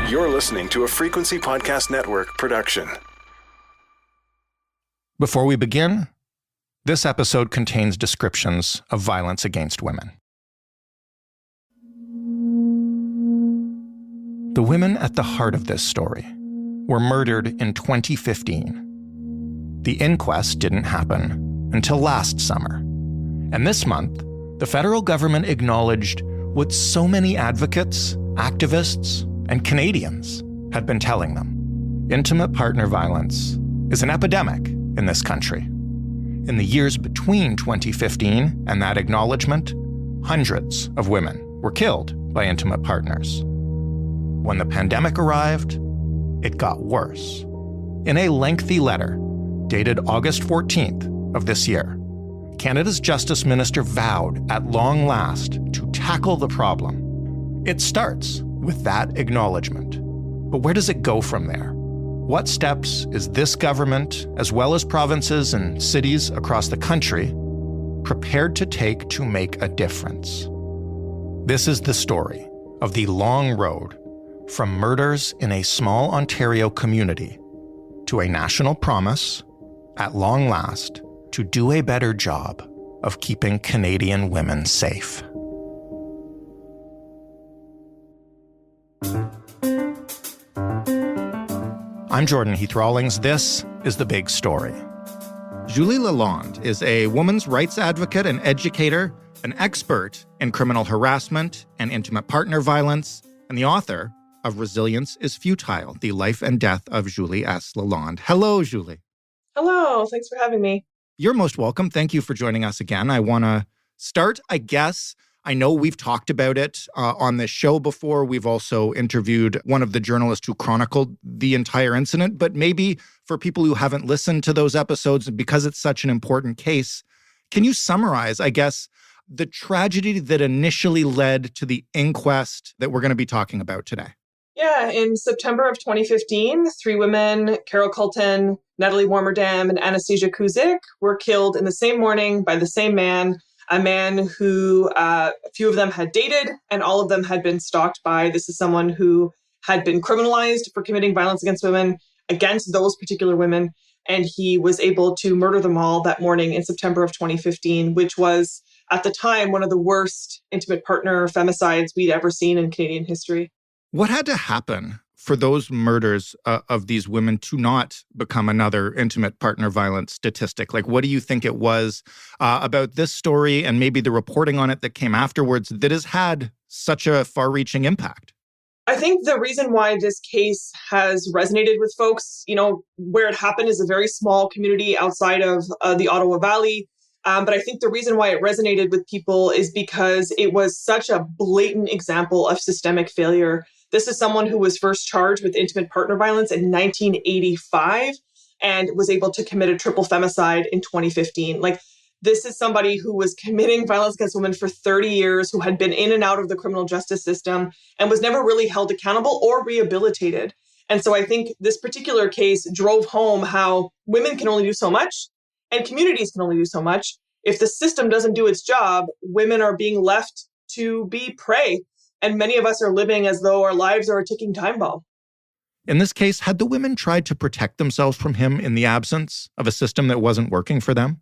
You're listening to a Frequency Podcast Network production. Before we begin, this episode contains descriptions of violence against women. The women at the heart of this story were murdered in 2015. The inquest didn't happen until last summer. And this month, the federal government acknowledged what so many advocates, activists, and Canadians had been telling them. Intimate partner violence is an epidemic in this country. In the years between 2015 and that acknowledgement, hundreds of women were killed by intimate partners. When the pandemic arrived, it got worse. In a lengthy letter dated August 14th of this year, Canada's Justice Minister vowed at long last to tackle the problem. It starts with that acknowledgement. But where does it go from there? What steps is this government, as well as provinces and cities across the country, prepared to take to make a difference? This is the story of the long road from murders in a small Ontario community to a national promise, at long last, to do a better job of keeping Canadian women safe. I'm Jordan Heath Rawlings. This is The Big Story. Julie Lalonde is a women's rights advocate and educator, an expert in criminal harassment and intimate partner violence, and the author of Resilience is Futile, The Life and Death of Julie S. Lalonde. Hello, Julie. Hello. Thanks for having me. You're most welcome. Thank you for joining us again. I want to start, I know we've talked about it on this show before. We've also interviewed one of the journalists who chronicled the entire incident. But maybe for people who haven't listened to those episodes, because it's such an important case, can you summarize, the tragedy that initially led to the inquest that we're going to be talking about today? Yeah, in September of 2015, three women, Carol Colton, Natalie Warmerdam, and Anastasia Kuzik, were killed in the same morning by the same man, a man who a few of them had dated and all of them had been stalked by. This is someone who had been criminalized for committing violence against women, against those particular women, and he was able to murder them all that morning in September of 2015, which was, at the time, one of the worst intimate partner femicides we'd ever seen in Canadian history. What had to happen for those murders of these women to not become another intimate partner violence statistic? What do you think it was about this story and maybe the reporting on it that came afterwards that has had such a far-reaching impact? I think the reason why this case has resonated with folks, where it happened is a very small community outside of the Ottawa Valley. But I think the reason why it resonated with people is because it was such a blatant example of systemic failure. This is someone who was first charged with intimate partner violence in 1985 and was able to commit a triple femicide in 2015. This is somebody who was committing violence against women for 30 years, who had been in and out of the criminal justice system and was never really held accountable or rehabilitated. And so I think this particular case drove home how women can only do so much and communities can only do so much. If the system doesn't do its job, women are being left to be prey. And many of us are living as though our lives are a ticking time bomb. In this case, had the women tried to protect themselves from him in the absence of a system that wasn't working for them?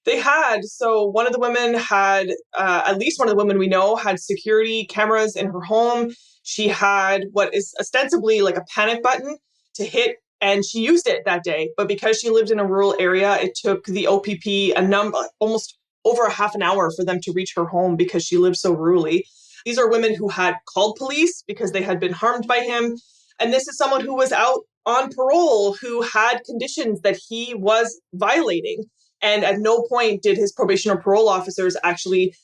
They had. So one of the women had, at least one of the women we know, had security cameras in her home. She had what is ostensibly like a panic button to hit, and she used it that day. But because she lived in a rural area, it took the OPP almost over a half an hour for them to reach her home because she lived so rurally. These are women who had called police because they had been harmed by him. And this is someone who was out on parole, who had conditions that he was violating. And at no point did his probation or parole officers actually,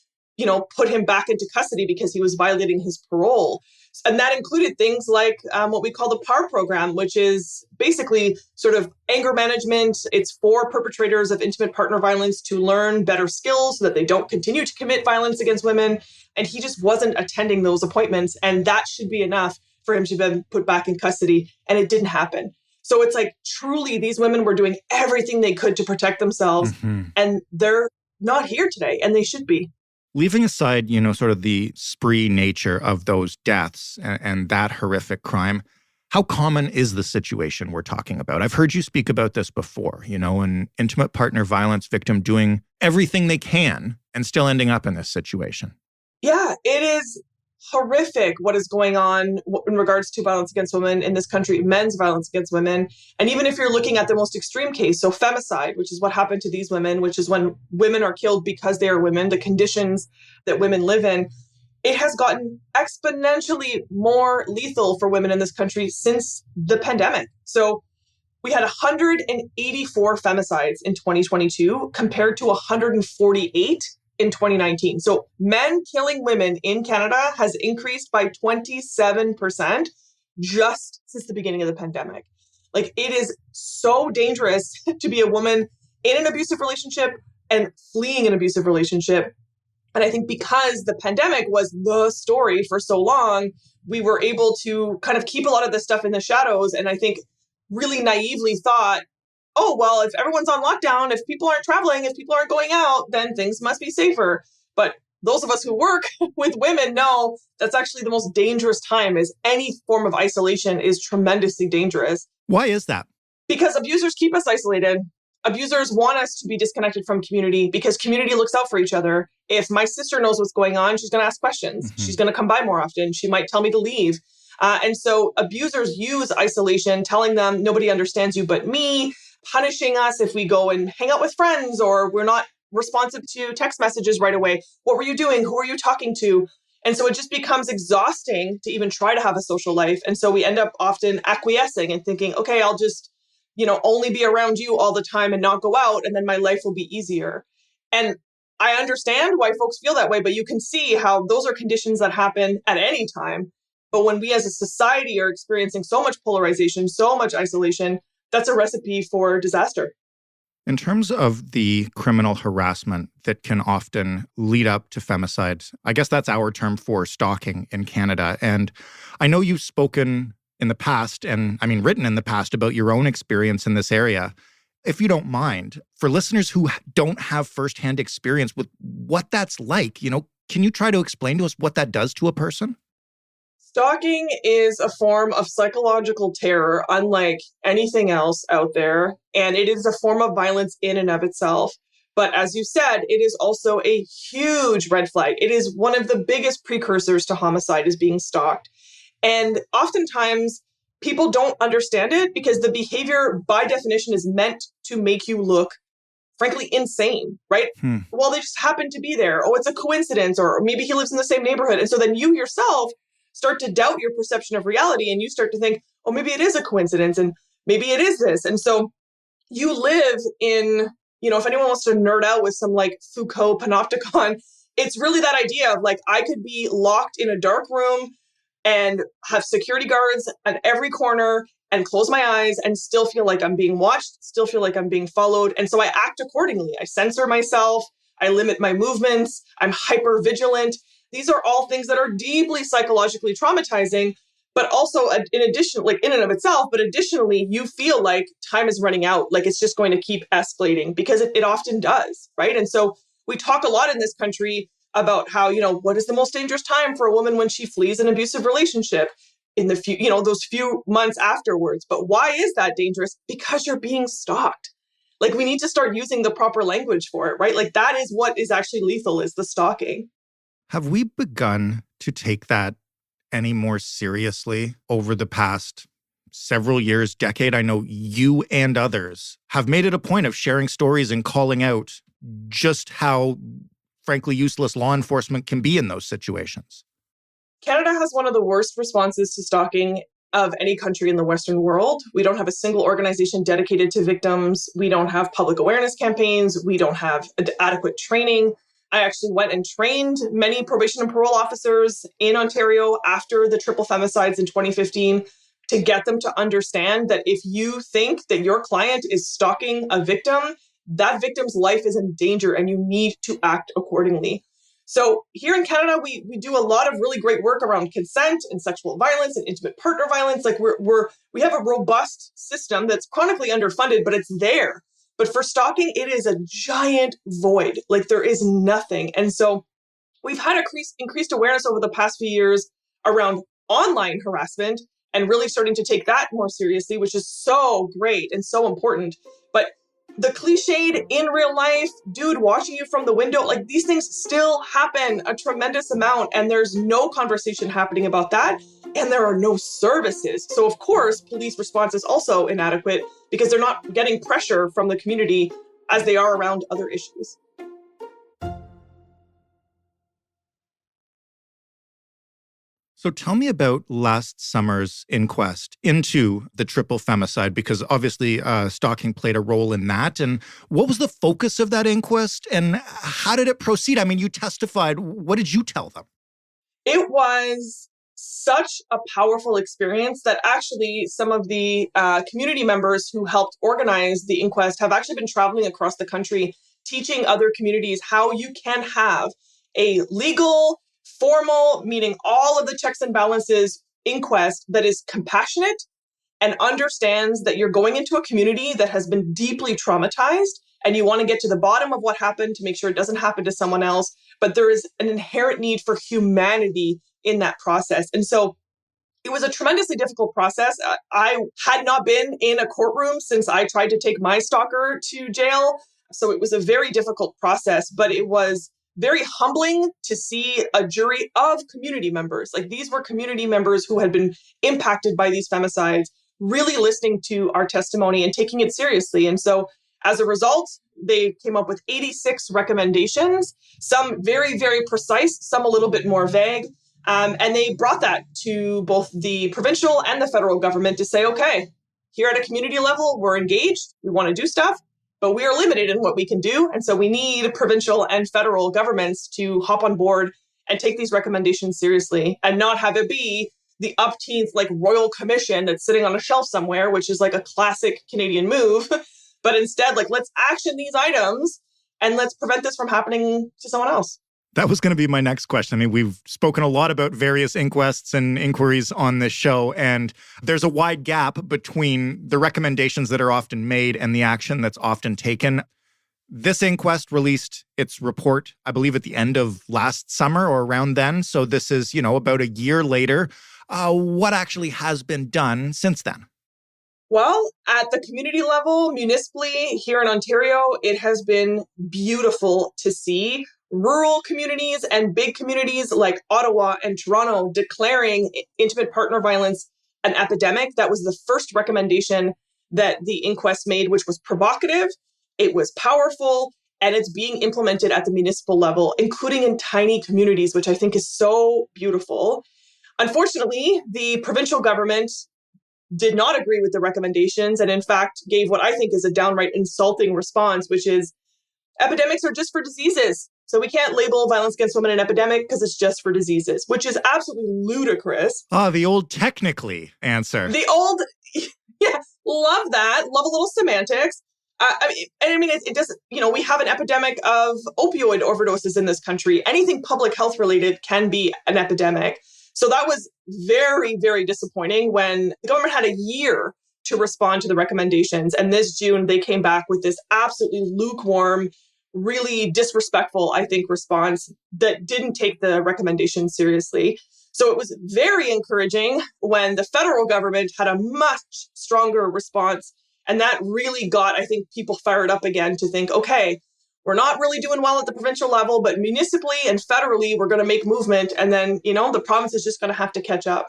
put him back into custody because he was violating his parole. And that included things like what we call the PAR program, which is basically sort of anger management. It's for perpetrators of intimate partner violence to learn better skills so that they don't continue to commit violence against women. And he just wasn't attending those appointments. And that should be enough for him to be put back in custody. And it didn't happen. So it's truly these women were doing everything they could to protect themselves. Mm-hmm. And they're not here today, and they should be. Leaving aside, sort of the spree nature of those deaths and that horrific crime, how common is the situation we're talking about? I've heard you speak about this before, an intimate partner violence victim doing everything they can and still ending up in this situation. Yeah, it is horrific what is going on in regards to violence against women in this country, men's violence against women. And even if you're looking at the most extreme case, so femicide, which is what happened to these women, which is when women are killed because they are women, the conditions that women live in, it has gotten exponentially more lethal for women in this country since the pandemic. So we had 184 femicides in 2022 compared to 148 in 2019. So men killing women in Canada has increased by 27% just since the beginning of the pandemic. Like, it is so dangerous to be a woman in an abusive relationship and fleeing an abusive relationship. And I think because the pandemic was the story for so long, we were able to kind of keep a lot of this stuff in the shadows. And I think really naively thought, oh, well, if everyone's on lockdown, if people aren't traveling, if people aren't going out, then things must be safer. But those of us who work with women know that's actually the most dangerous time. Is any form of isolation is tremendously dangerous. Why is that? Because abusers keep us isolated. Abusers want us to be disconnected from community because community looks out for each other. If my sister knows what's going on, she's going to ask questions. She's going to come by more often. She might tell me to leave. And so abusers use isolation, telling them nobody understands you but me, punishing us if we go and hang out with friends or we're not responsive to text messages right away. What were you doing? Who are you talking to? And so it just becomes exhausting to even try to have a social life. And so we end up often acquiescing and thinking, okay, I'll just, only be around you all the time and not go out, and then my life will be easier. And I understand why folks feel that way, but you can see how those are conditions that happen at any time. But when we as a society are experiencing so much polarization, so much isolation, that's a recipe for disaster. In terms of the criminal harassment that can often lead up to femicide, I guess that's our term for stalking in Canada. And I know you've spoken in the past, and written in the past, about your own experience in this area. If you don't mind, for listeners who don't have firsthand experience with what that's like, can you try to explain to us what that does to a person? Stalking is a form of psychological terror unlike anything else out there, and it is a form of violence in and of itself. But as you said, it is also a huge red flag. It is one of the biggest precursors to homicide, is being stalked. And oftentimes people don't understand it because the behavior by definition is meant to make you look, frankly, insane, right? Well, they just happen to be there. Oh, it's a coincidence, or maybe he lives in the same neighborhood. And so then you yourself start to doubt your perception of reality, and you start to think, oh, maybe it is a coincidence, and maybe it is this. And so you live in, if anyone wants to nerd out with some like Foucault panopticon, it's really that idea of like, I could be locked in a dark room and have security guards at every corner and close my eyes and still feel like I'm being watched, still feel like I'm being followed. And so I act accordingly. I censor myself. I limit my movements. I'm hyper vigilant. These are all things that are deeply psychologically traumatizing, but also in addition, like in and of itself, but additionally, you feel like time is running out, like it's just going to keep escalating, because it often does, right? And so we talk a lot in this country about how, what is the most dangerous time for a woman when she flees an abusive relationship in the few, those few months afterwards. But why is that dangerous? Because you're being stalked. Like, we need to start using the proper language for it, right? Like, that is what is actually lethal, is the stalking. Have we begun to take that any more seriously over the past several years, decade? I know you and others have made it a point of sharing stories and calling out just how, frankly, useless law enforcement can be in those situations. Canada has one of the worst responses to stalking of any country in the Western world. We don't have a single organization dedicated to victims. We don't have public awareness campaigns. We don't have adequate training. I actually went and trained many probation and parole officers in Ontario after the triple femicides in 2015 to get them to understand that if you think that your client is stalking a victim, that victim's life is in danger and you need to act accordingly. So here in Canada, we do a lot of really great work around consent and sexual violence and intimate partner violence. Like we have a robust system that's chronically underfunded, but it's there. But for stalking, it is a giant void. Like, there is nothing. And so We've had increased awareness over the past few years around online harassment and really starting to take that more seriously, which is so great and so important. But the cliched in real life, dude watching you from the window, like these things still happen a tremendous amount, and there's no conversation happening about that. And there are no services. So of course, police response is also inadequate because they're not getting pressure from the community as they are around other issues. So tell me about last summer's inquest into the triple femicide, because obviously stalking played a role in that. And what was the focus of that inquest and how did it proceed? I mean, you testified. What did you tell them? It was such a powerful experience that actually some of the community members who helped organize the inquest have actually been traveling across the country, teaching other communities how you can have a legal, formal, meaning all of the checks and balances inquest that is compassionate and understands that you're going into a community that has been deeply traumatized and you want to get to the bottom of what happened to make sure it doesn't happen to someone else. But there is an inherent need for humanity in that process. And so it was a tremendously difficult process. I had not been in a courtroom since I tried to take my stalker to jail. So it was a very difficult process, but it was very humbling to see a jury of community members. Like these were community members who had been impacted by these femicides, really listening to our testimony and taking it seriously. And so as a result, they came up with 86 recommendations, some very, very precise, some a little bit more vague. And they brought that to both the provincial and the federal government to say, okay, here at a community level, we're engaged, we want to do stuff, but we are limited in what we can do. And so we need provincial and federal governments to hop on board and take these recommendations seriously and not have it be the upteenth like royal commission that's sitting on a shelf somewhere, which is like a classic Canadian move. But instead, like, let's action these items and let's prevent this from happening to someone else. That was going to be my next question. I mean, we've spoken a lot about various inquests and inquiries on this show, and there's a wide gap between the recommendations that are often made and the action that's often taken. This inquest released its report, I believe, at the end of last summer or around then. So this is, about a year later. What actually has been done since then? Well, at the community level, municipally here in Ontario, it has been beautiful to see rural communities and big communities like Ottawa and Toronto declaring intimate partner violence an epidemic. That was the first recommendation that the inquest made, which was provocative, it was powerful, and it's being implemented at the municipal level, including in tiny communities, which I think is so beautiful. Unfortunately, the provincial government did not agree with the recommendations and in fact gave what I think is a downright insulting response, which is epidemics are just for diseases. So we can't label violence against women an epidemic because it's just for diseases, which is absolutely ludicrous. The old technically answer. The old, yeah, love that. Love a little semantics. It does, we have an epidemic of opioid overdoses in this country. Anything public health related can be an epidemic. So that was very, very disappointing when the government had a year to respond to the recommendations. And this June, they came back with this absolutely lukewarm, really disrespectful, I think, response that didn't take the recommendations seriously. So it was very encouraging when the federal government had a much stronger response. And that really got, I think, people fired up again to think, okay, we're not really doing well at the provincial level, but municipally and federally, we're going to make movement. And then, the province is just going to have to catch up.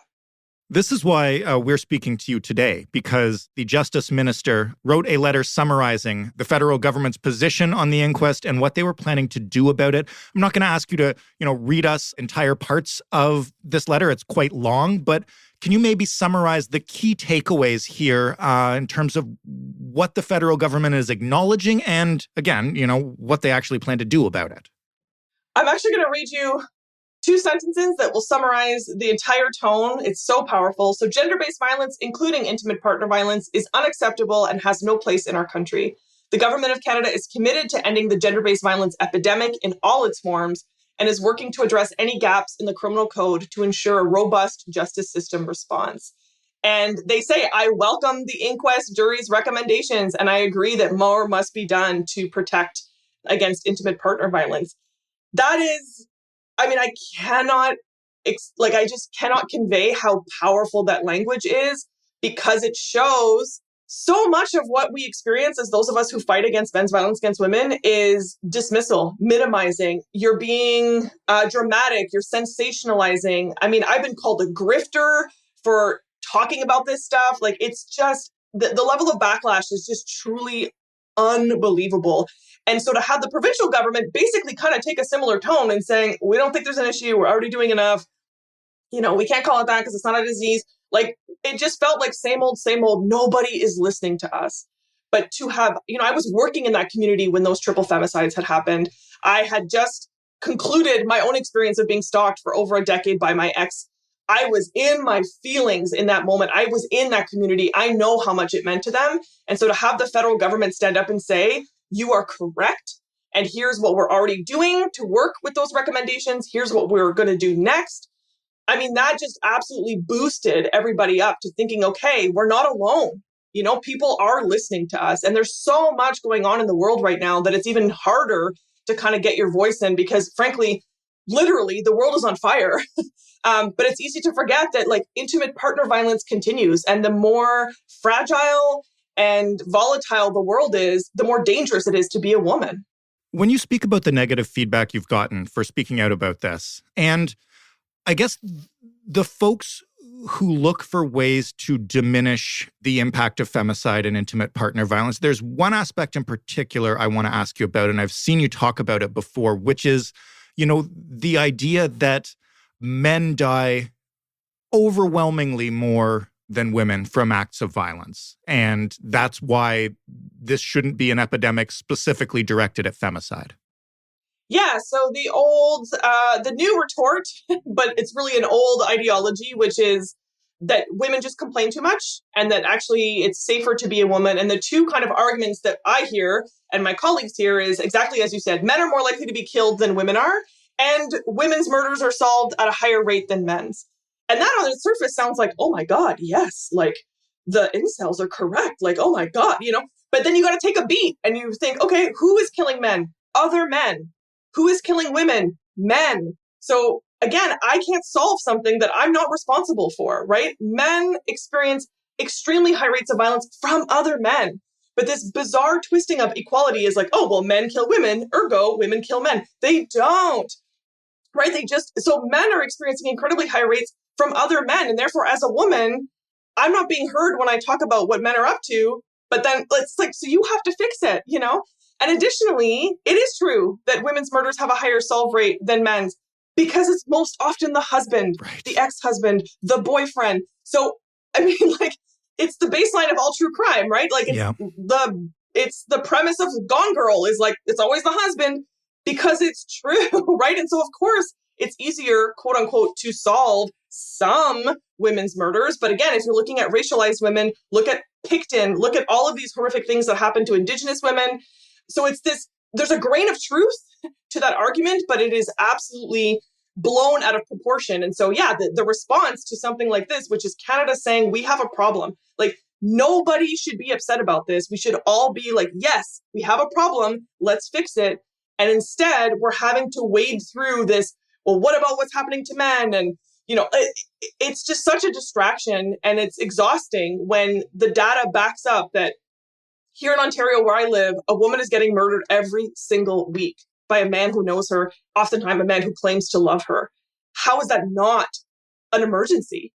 This is why we're speaking to you today, because the Justice Minister wrote a letter summarizing the federal government's position on the inquest and what they were planning to do about it. I'm not going to ask you to, read us entire parts of this letter. It's quite long, but can you maybe summarize the key takeaways here in terms of what the federal government is acknowledging and, again, what they actually plan to do about it? I'm actually going to read you 2 sentences that will summarize the entire tone. It's so powerful. So gender-based violence, including intimate partner violence, is unacceptable and has no place in our country. The government of Canada is committed to ending the gender-based violence epidemic in all its forms and is working to address any gaps in the criminal code to ensure a robust justice system response. And they say, I welcome the inquest jury's recommendations, and I agree that more must be done to protect against intimate partner violence. That is I mean, I cannot, I just cannot convey how powerful that language is, because it shows so much of what we experience as those of us who fight against men's violence against women is dismissal, minimizing. You're being dramatic, you're sensationalizing. I mean, I've been called a grifter for talking about this stuff. Like, it's just, the level of backlash is just truly unbelievable. And so to have the provincial government basically kind of take a similar tone and saying, we don't think there's an issue, we're already doing enough, we can't call it that because it's not a disease. Like, it just felt like same old, nobody is listening to us. But to have, I was working in that community when those triple femicides had happened. I had just concluded my own experience of being stalked for over a decade by my ex. I was in my feelings in that moment. I was in that community. I know how much it meant to them. And so to have the federal government stand up and say, you are correct, and here's what we're already doing to work with those recommendations, here's what we're going to do next. I mean, that just absolutely boosted everybody up to thinking, okay, we're not alone. People are listening to us. And there's so much going on in the world right now that it's even harder to kind of get your voice in, because frankly, literally, the world is on fire. But it's easy to forget that intimate partner violence continues. And the more fragile and volatile the world is, the more dangerous it is to be a woman. When you speak about the negative feedback you've gotten for speaking out about this, and I guess the folks who look for ways to diminish the impact of femicide and intimate partner violence, there's one aspect in particular I want to ask you about, and I've seen you talk about it before, which is, the idea that men die overwhelmingly more than women from acts of violence. And that's why this shouldn't be an epidemic specifically directed at femicide. Yeah, so the new retort, but it's really an old ideology, which is that women just complain too much and that actually it's safer to be a woman. And the two kind of arguments that I hear and my colleagues hear is exactly as you said, men are more likely to be killed than women are, and women's murders are solved at a higher rate than men's. And that on the surface sounds like, oh my God, yes, the incels are correct. Oh my God, but then you got to take a beat and you think, okay, who is killing men? Other men. Who is killing women? Men. So again, I can't solve something that I'm not responsible for, right? Men experience extremely high rates of violence from other men. But this bizarre twisting of equality is like, oh, well, men kill women, ergo women kill men. They don't, right? So men are experiencing incredibly high rates from other men. And therefore, as a woman, I'm not being heard when I talk about what men are up to, but then it's so you have to fix it, And additionally, it is true that women's murders have a higher solve rate than men's because it's most often the husband, right, the ex-husband, the boyfriend. So, I mean, it's the baseline of all true crime, right? It's the premise of Gone Girl is it's always the husband because it's true, right? And so, of course, it's easier, quote unquote, to solve some women's murders. But again, if you're looking at racialized women, look at Picton, look at all of these horrific things that happen to Indigenous women. So there's a grain of truth to that argument, but it is absolutely blown out of proportion. And so, yeah, the response to something like this, which is Canada saying we have a problem, nobody should be upset about this. We should all be yes, we have a problem. Let's fix it. And instead, we're having to wade through this. Well, what about what's happening to men? And, it's just such a distraction, and it's exhausting when the data backs up that here in Ontario, where I live, a woman is getting murdered every single week by a man who knows her, oftentimes a man who claims to love her. How is that not an emergency?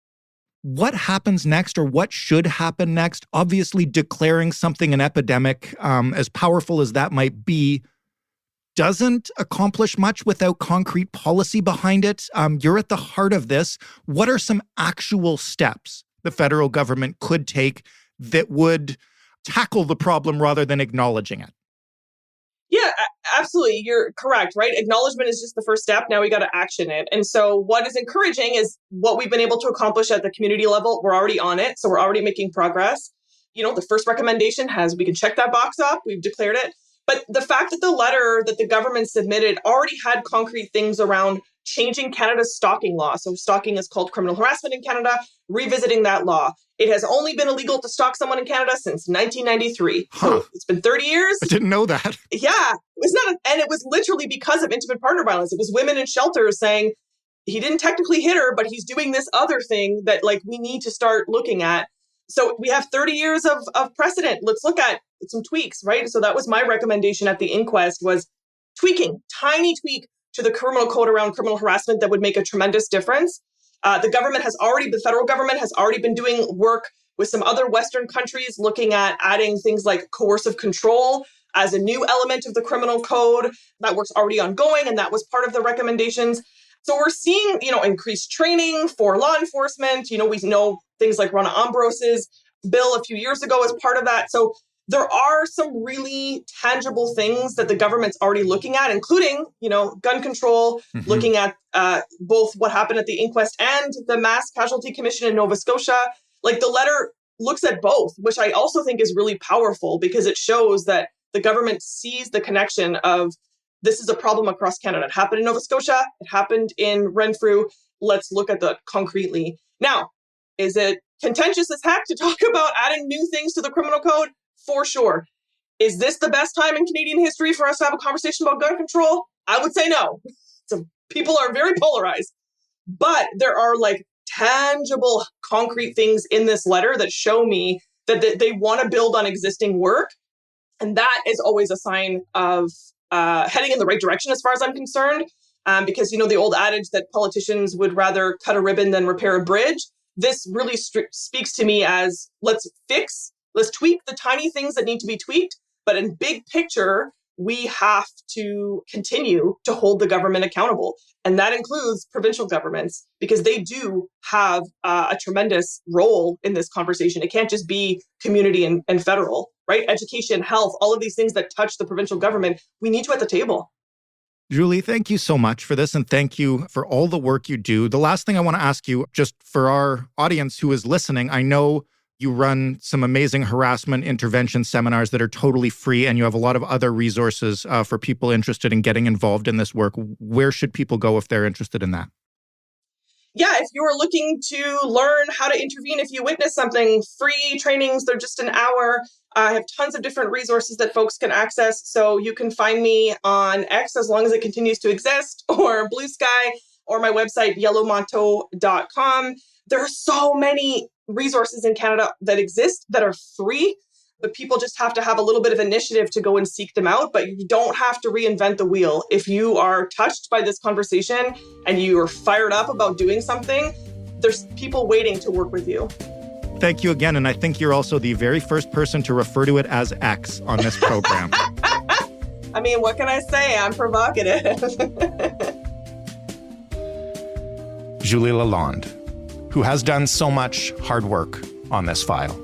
What happens next, or what should happen next? Obviously, declaring something an epidemic, as powerful as that might be, doesn't accomplish much without concrete policy behind it. You're at the heart of this. What are some actual steps the federal government could take that would tackle the problem rather than acknowledging it? Yeah, absolutely. You're correct, right? Acknowledgement is just the first step. Now we got to action it. And so what is encouraging is what we've been able to accomplish at the community level. We're already on it. So we're already making progress. The first recommendation we can check that box up. We've declared it. But the fact that the letter that the government submitted already had concrete things around changing Canada's stalking law. So stalking is called criminal harassment in Canada, revisiting that law. It has only been illegal to stalk someone in Canada since 1993. So it's been 30 years. I didn't know that. Yeah. And it was literally because of intimate partner violence. It was women in shelters saying, he didn't technically hit her, but he's doing this other thing that like we need to start looking at. So we have 30 years of precedent. Let's look at some tweaks, right? So that was my recommendation at the inquest was tiny tweak to the criminal code around criminal harassment that would make a tremendous difference. The federal government has already been doing work with some other Western countries looking at adding things like coercive control as a new element of the criminal code. That work's already ongoing, and that was part of the recommendations. So we're seeing, increased training for law enforcement. We know things like Rona Ambrose's bill a few years ago as part of that. So there are some really tangible things that the government's already looking at, including, gun control, looking at both what happened at the inquest and the Mass Casualty Commission in Nova Scotia. Like the letter looks at both, which I also think is really powerful because it shows that the government sees the connection of this is a problem across Canada. It happened in Nova Scotia. It happened in Renfrew. Let's look at that concretely. Now, is it contentious as heck to talk about adding new things to the criminal code? For sure. Is this the best time in Canadian history for us to have a conversation about gun control? I would say no. So people are very polarized. But there are like tangible, concrete things in this letter that show me that they want to build on existing work. And that is always a sign of heading in the right direction as far as I'm concerned. Because, the old adage that politicians would rather cut a ribbon than repair a bridge. This really speaks to me as let's tweak the tiny things that need to be tweaked. But in big picture, we have to continue to hold the government accountable. And that includes provincial governments, because they do have a tremendous role in this conversation. It can't just be community and federal, right? Education, health, all of these things that touch the provincial government, we need to at the table. Julie, thank you so much for this, and thank you for all the work you do. The last thing I want to ask you, just for our audience who is listening, I know you run some amazing harassment intervention seminars that are totally free, and you have a lot of other resources for people interested in getting involved in this work. Where should people go if they're interested in that? Yeah, if you are looking to learn how to intervene if you witness something, free trainings, they're just an hour. I have tons of different resources that folks can access. So you can find me on X as long as it continues to exist, or Blue Sky, or my website, yellowmonto.com. There are so many resources in Canada that exist that are free, but people just have to have a little bit of initiative to go and seek them out. But you don't have to reinvent the wheel. If you are touched by this conversation and you are fired up about doing something, there's people waiting to work with you. Thank you again. And I think you're also the very first person to refer to it as X on this program. I mean, what can I say? I'm provocative. Julie Lalonde, who has done so much hard work on this file.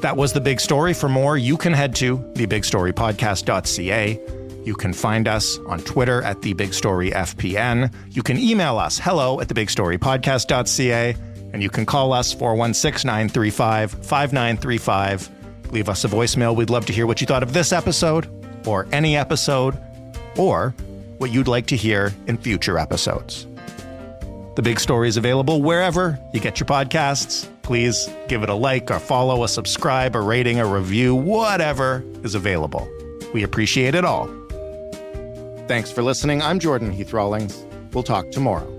That was The Big Story. For more, you can head to thebigstorypodcast.ca. You can find us on Twitter at thebigstoryfpn. You can email us, hello@thebigstorypodcast.ca. And you can call us 416-935-5935. Leave us a voicemail. We'd love to hear what you thought of this episode, or any episode, or what you'd like to hear in future episodes. The Big Story is available wherever you get your podcasts. Please give it a like, or follow, a subscribe, a rating, a review, whatever is available. We appreciate it all. Thanks for listening. I'm Jordan Heath Rawlings. We'll talk tomorrow.